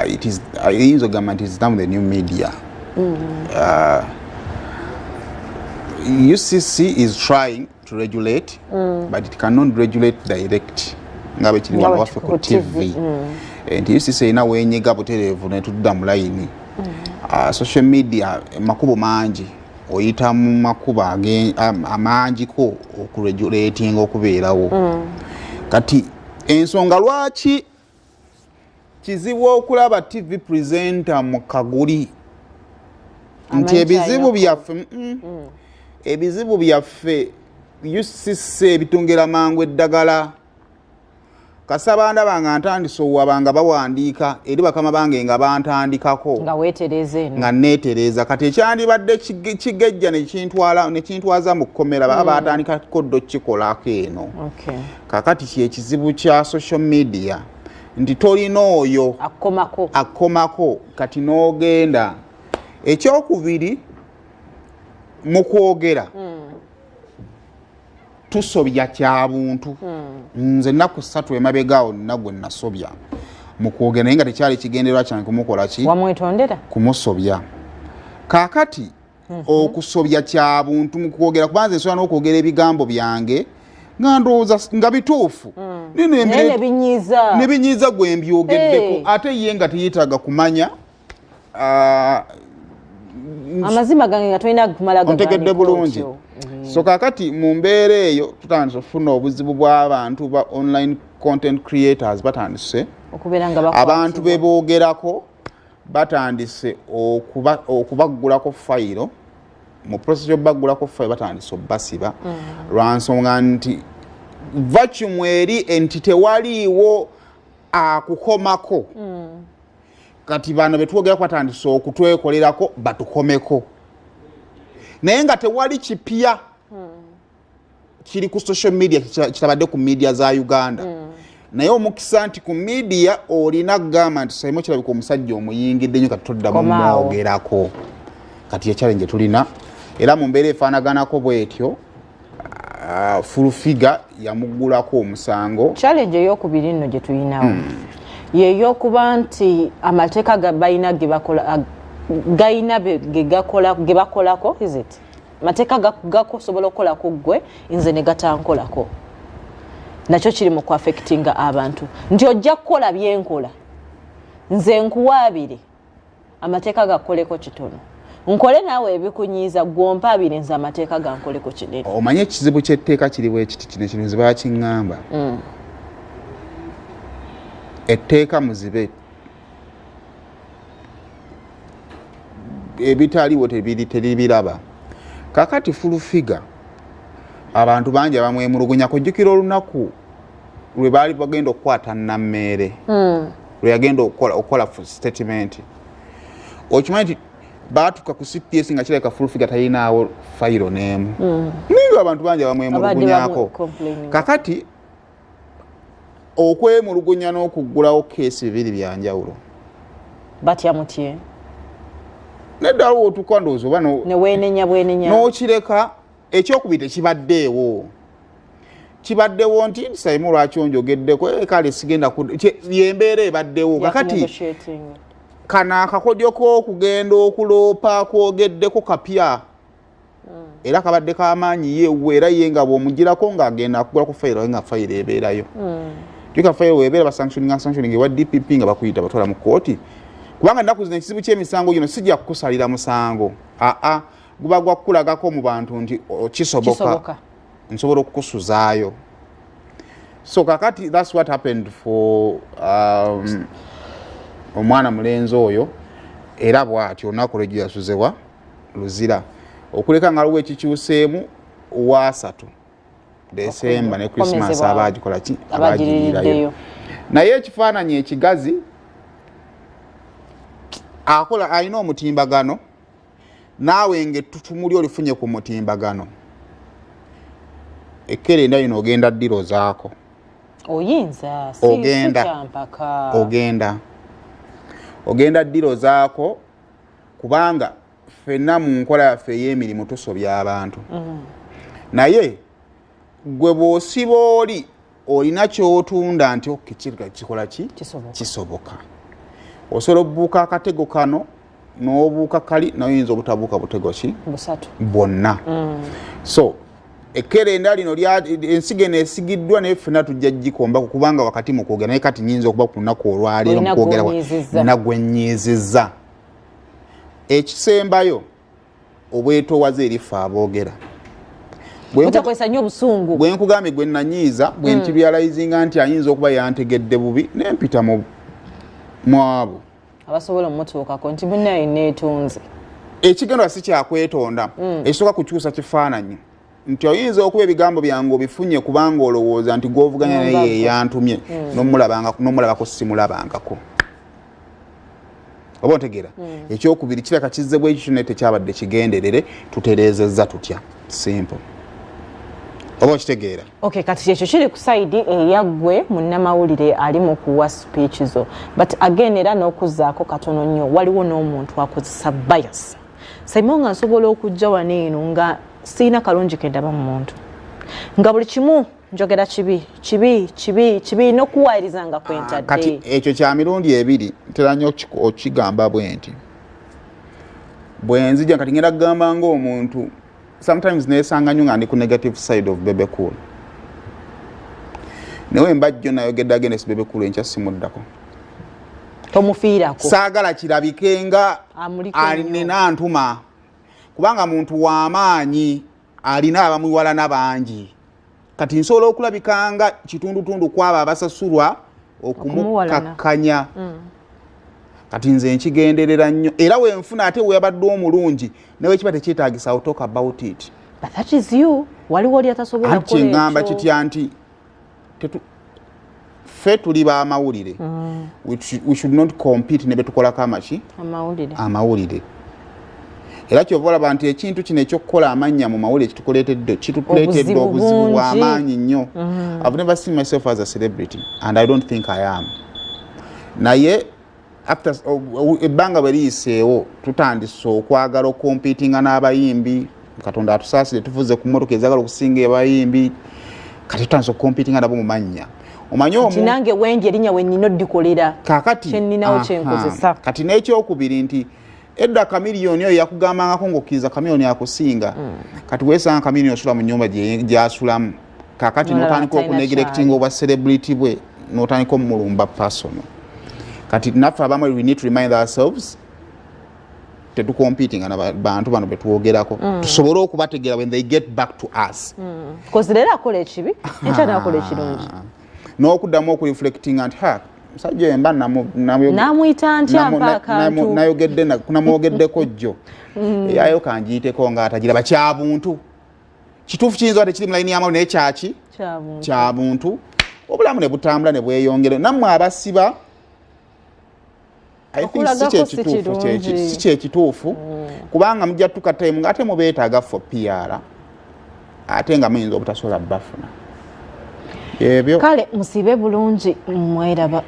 it is government is down the new media. UCC is trying to regulate, but it cannot regulate direct. Ngabe chiri wano wafe ku TV. And UCC ina wenyega buterevu ne tudda mu line. Social media makubo mangi oyita mu makuba amangi ko okuregulating okubeerawo. Kati ensonga lwaki kizibu okulaba TV presenter mu kaguli nti ebizibu byaffe UCC bitungera mangu eddagala kasaba ndabanga ntandise owabanga bawandiika eri bakama bange nga bantandikako nga weetereze nga neetereza kati ekyandibadde kigejja nekintwaza mu kkomera baba batandikako ddo kikolako eno. Kakati kyekizibu kya social media nti tolina oyo akkomako kati n'ogenda ekyokubiri mu kwogera tusobya kya buntu. Nze nnaku 3 emabegaawo nagwe nasobya mu kwogera naye nga tekyali kigendererwa kyange kumukola ki wamwetondera kumusobya. Kaakati okusobya kya buntu mu kwogera kubanza nsobola n'okwogera ebigambo byange nga ndowooza nga bituufu ne binyiiza gwe mbyogeddeko ate ye nga teyeetaaga kumanya amazima gange nga tolina kumala ontegedde bulungi. So kakati mu mbeera eyo tutandise okufuna obuzibu bw'abantu ba online content creators batandise abantu beboogerako batandise okubaggulako fayiro mu process y'okubaggulako fayiro batandise obbasiba lwansonga nti vacuum eri enti tewaliiwo akukomako. Kati bano betwogerako batandise okutwekolerako batukomeko naye nga tewali kipya kiri ku social media kitabadde ku media za Uganda. Naye omukisa nti ku media olina kugamba nti saimu kirabika omusajja omuyingidde nnyo kati toddamu mwogerako. Kati challenge tulina era mu mbeera efaanaganako bwetyo full figure yamuggulako omusango. Challenge ey'okubiri nno gye tulinawo yeyokuba nti amateeka gabayina gayina ge bakolako is it mateeka gakusobola okukolako gwe nze ne gatankolako nakyo kiri mu kuaffectinga abantu nti ojja kukola byenkola nze nkuwaabire amateeka gakoleko kitono nkole naawe ebikunyiiza gwompa abire nze amateeka gankoleko kinene. Omanye ekizibu ky'etteeka kiri bwe kiti kino ze bakiŋŋamba etteeka muzibe ebitaliwo teribiraba. Kakati full figure abantu bangi abamwemulugunya kujjukira olunaku lwe baali bagenda okukwata Nammeere lwe yagenda okukola statement okimanyi nti baatuka ku CPS nga kireka full figure tayinaawo fayiro n'emu ninga abantu bangi abamwemulugunyako. Kakati okwemulugunya n'okuggulawo keesi bibiri byanjawulo batya mutye nedda otuuka ndowooza oba bwenenya n'okireka ekyokubiri tekibaddeewo kibaddewo nti Saimu lwaki onjogeddeko kale sigenda yembeera ebaddewo. Kakati kana akakodyo k'okugenda okuloopa kwogeddeko kapya era kabadde k'amaanyi yeewe era ye nga bw'omugirako ng'agenda akugulako fayiro nga fayiro ebeerayo. Tuka fayiro webeera basanctioning ewa DPP nga bakuyita batwala mu kooti kubanga nnaku zino ekizibu ky'emisango gino sijja kukusalira musango guba gwa kukulagako mu bantu nti kisoboka nsobola okukusuzaayo. So kakati that's what happened for omwana mulenzi oyo era bw'atyo olunaku lwe yasuzebwa luzira okuleka nga luwe ekikyuseemu wa 3 Desemba ne Christmas abagikola ki abagirirayo. Naye ekifaananyi ekigazi akola alina omutimbagano naawe ng'ettutumu lyo lifunye ku mutimbagano ekkere nda yino ogenda ddiro zaako oyinza ogenda ddiro zaako kubanga ffenna mu nkola yaffe ey'emirimu tusobya abantu naye gwe bw'osiba olina ky'otunda nti kikola ki kisoboka osobola obuuka akatego kano n'obuuka kali naye oyinza obutabuuka butego ki bwonna so ekkerenda lino ensigo eno esigiddwa naye ffenna tujja gikomba kubanga wakati mu kwogera naye kati nyinza okuba ku lunaku olwaleero mu kwogera nagwenyiizizza ekisembayo obwetoowaze erife aboogera bwe nkugambye gwe nanyiiza bwe nkibyalayizinga nti ayinza okuba yantegedde bubi nempita mu abo abasobola omutuukako nti munaye neetonze ekigendwa si kyakwetonda ekisooka kukyusa kifaananyi nti oyinza okuba ebigambo byange obifunye kubanga olowooza nti gw'ovuganya naye yantumye n'omulabako simulabangako oba ontegeera ekyokubiri kiraka kizze bwekityo naye tekyabadde kigenderere tutereezezza tutya simple oba okitegeera kati ekyo kiri ku sayidi eyaggwe munnamawulire ali mu kuwa speech zo but again era n'okuzzaako katono nnyo waliwo n'omuntu akozesa bias saimo nga nsobola okujja wano eno nga siina kalungi kendaba mu muntu nga buli kimu njogera kibi n'okuwayirizanga kwentadde kati ekyo kya mirundi ebiri ntera nnyo okigamba bwe nti bwe nzija kati ngenda kugamba ng'omuntu sometimes neesanga nnyo nga ndi ku negative side of Bebe Cool naye mbajjo nayogedde against Bebe Cool enkya simuddako tomufiirako saagala kirabike nga alina ntuma kubanga muntu w'amaanyi alina abamuwalana bangi kati nsobola okulabika nga kitundutundu kwabo abasasulwa okumukakkanya kati nze nkigenderera nnyo era wenfuna ate weyabadde omulungi nawe kiba tekyetaagisa I'll talk about it but that is you waliwo oli atasobola kukola ekyo ngamba kitya nti ffe tuli b'amawulire we should not compete ne betukolako amawulire era kyova olaba nti ekintu kino ekyokukola amannya mu mawulire kitukuleetedde obuzibu bw'amaanyi nnyo I've never seen myself as a celebrity and I don't think I am naye after ebbanga bwe liyiseewo tutandise okwagala okompitinga n'abayimbi Katonda atusaasire tuvuze ku mmotoka ezagala okusinga abayimbi kati tutandise okompitinga nabo mu mannya omanyi nange wengi erinnya wennina oddikolera kakati kyeninawo kyenkozesa kati n'ekyokubiri nti edda kamiliyoni oyo yakugambangako ng'okkiriza kamiliyoni akusinga kati weesanga kamiliyoni osula mu nnyumba gy'asulamu kakati n'otandika okunegerectinga obwa celebrity bwe n'otandika omulumba personal kati naffe abamu we need to remind ourselves tetukompitinga nabantu bano betwogerako tusobole okubategeera when they get back to us because leero akola ekibi ekyana akola ekirungi n'okuddamu okureflectinga nti musajja emba namuyita ntya mpakantu namwogeddeko jjo eyayo kanjiyiteko ng'atagiraba kyabuntu kituufu kiyinza wate kiri mu layini y'amalu naye kyaki kyabuntu obulamu ne butambula ne bweyongere nammwe abasiba si kyekituufu kubanga mujja tukataimu ng'ate mubeetaaga fo PR ate nga muyinza obutasobola bafuna ebyo kale musibe bulungi mweraba